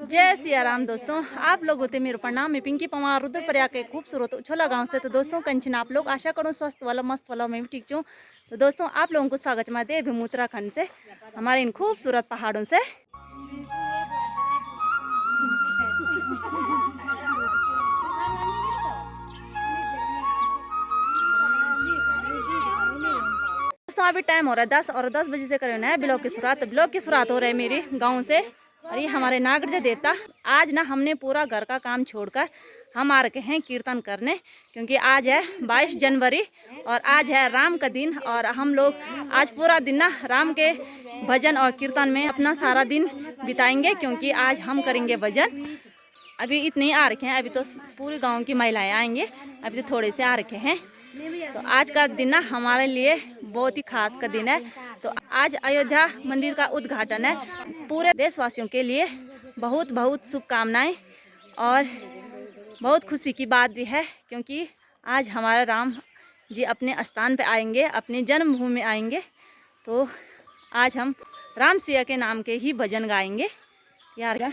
जय सिया राम दोस्तों, आप लोग होते मेरे प्रणाम। मैं पिंकी पवार रुद्रप्रयाग के खूबसूरत उछला गांव से। तो दोस्तों कंचन आप लोग आशा करूँ स्वस्थ वाला मस्त वाला मैं भी ठीक हूँ। तो दोस्तों आप लोगों को स्वागत मैं दे भी उत्तराखंड से, हमारे इन खूबसूरत पहाड़ों से। दोस्तों अभी टाइम हो रहा है 10 और 10 बजे से करें नया ब्लॉग की शुरुआत। ब्लॉग की शुरुआत हो रही है मेरी गाँव से। और ये हमारे नागरज देवता, आज ना हमने पूरा घर का काम छोड़कर हम आ रखे हैं कीर्तन करने, क्योंकि आज है 22 जनवरी और आज है राम का दिन। और हम लोग आज पूरा दिन ना राम के भजन और कीर्तन में अपना सारा दिन बिताएंगे, क्योंकि आज हम करेंगे भजन। अभी इतने आ रखे हैं, अभी तो पूरे गांव की महिलाएं आएंगे, अभी तो थोड़े से आ रखे हैं। तो आज का दिन ना हमारे लिए बहुत ही खास का दिन है। तो आज अयोध्या मंदिर का उद्घाटन है। पूरे देशवासियों के लिए बहुत बहुत शुभकामनाएं और बहुत खुशी की बात भी है, क्योंकि आज हमारा राम जी अपने स्थान पे आएंगे, अपने जन्मभूमि में आएंगे। तो आज हम राम सिया के नाम के ही भजन गाएंगे यार।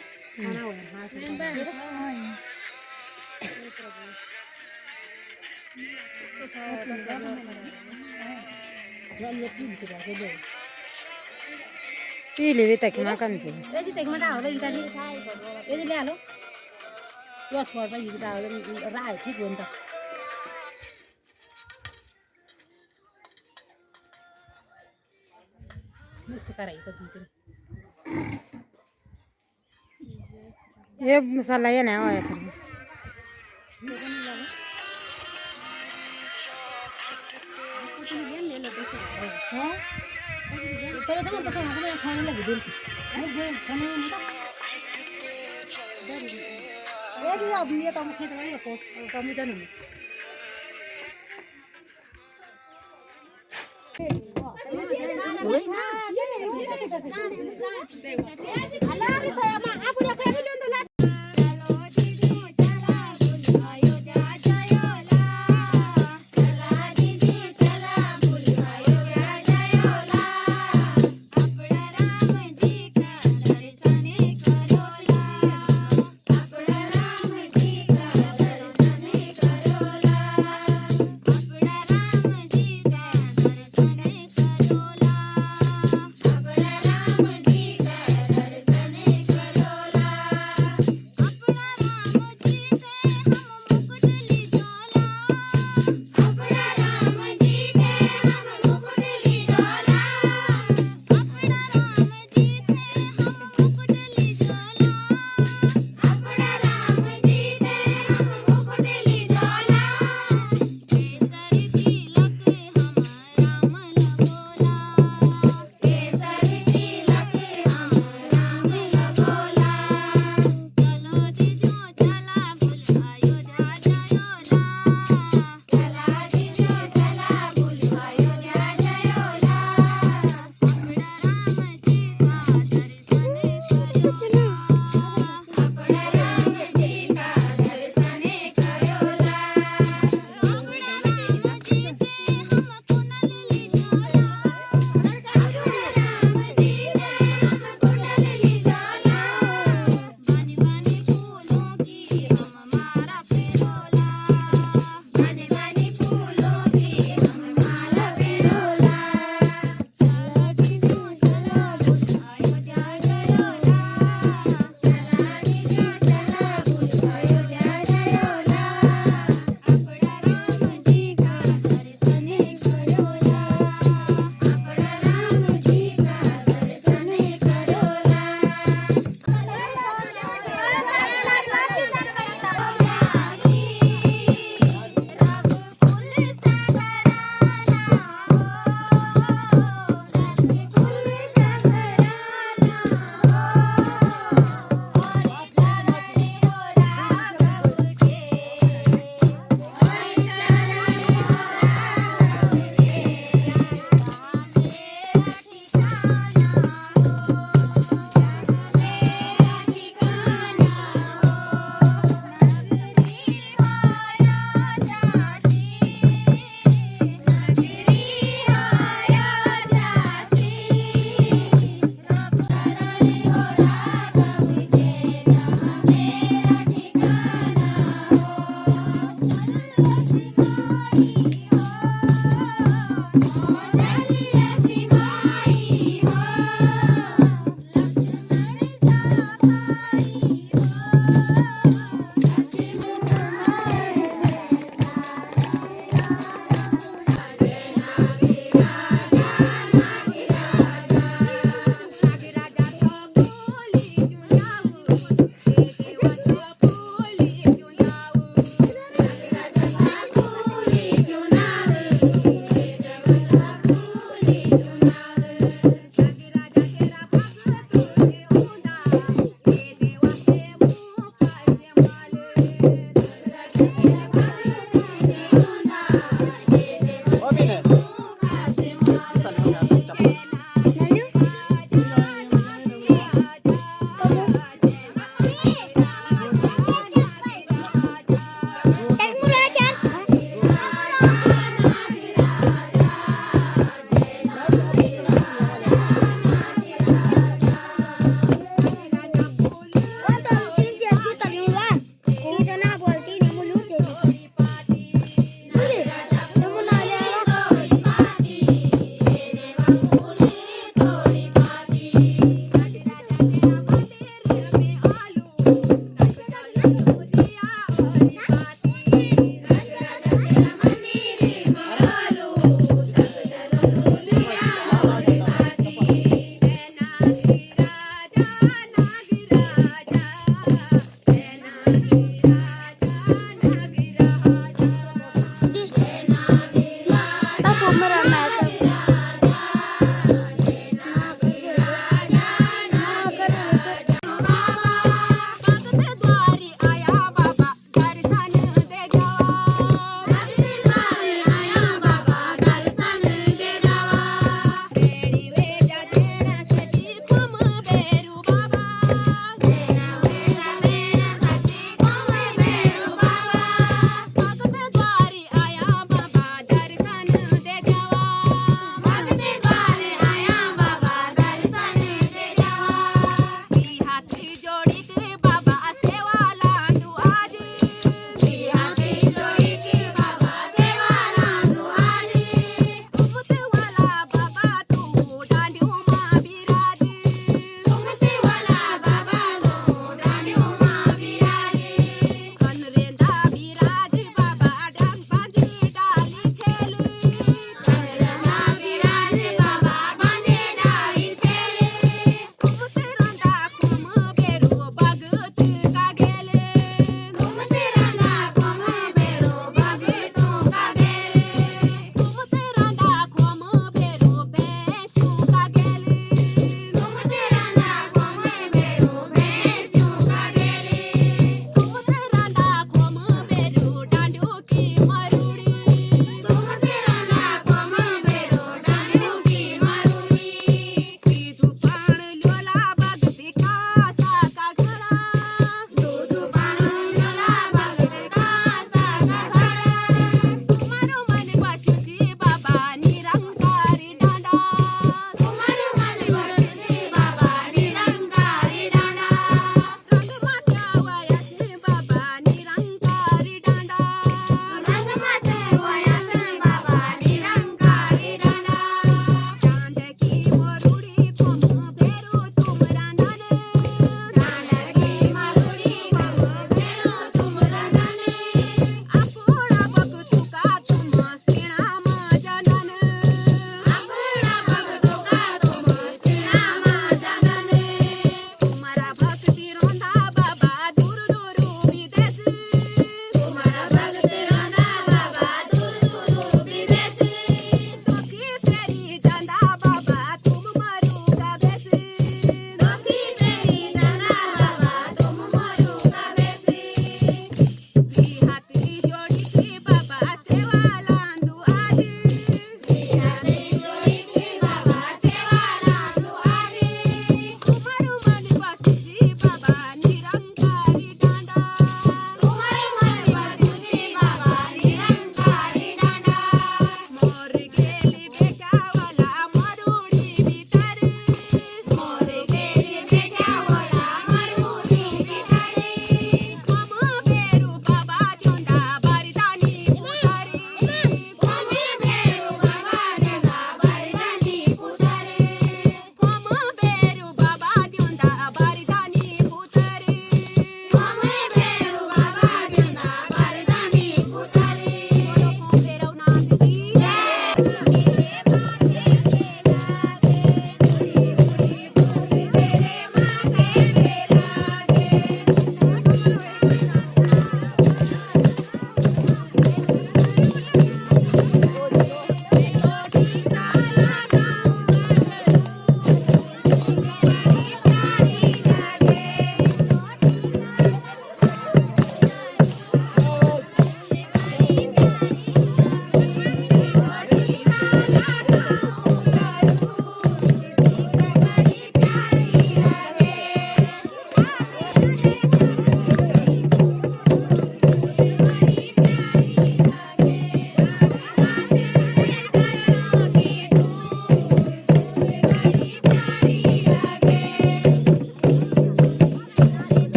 पी ले तक मा कम से ये तक मा डाल ले ताली ये ले लो यो छोड़ पे ये डाल राय ठीक बनता मिक्स कराई तो ये मसाला ये ना होया फिर हां तेरे तो बस हमको खाने लगी दिल ये दी अब ये तो मुझे तो ये को मुझे नहीं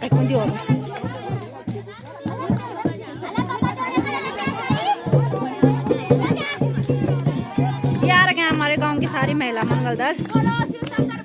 कौन दी और ये आ रखे हैं हमारे गांव की सारी महिला मंगल दल।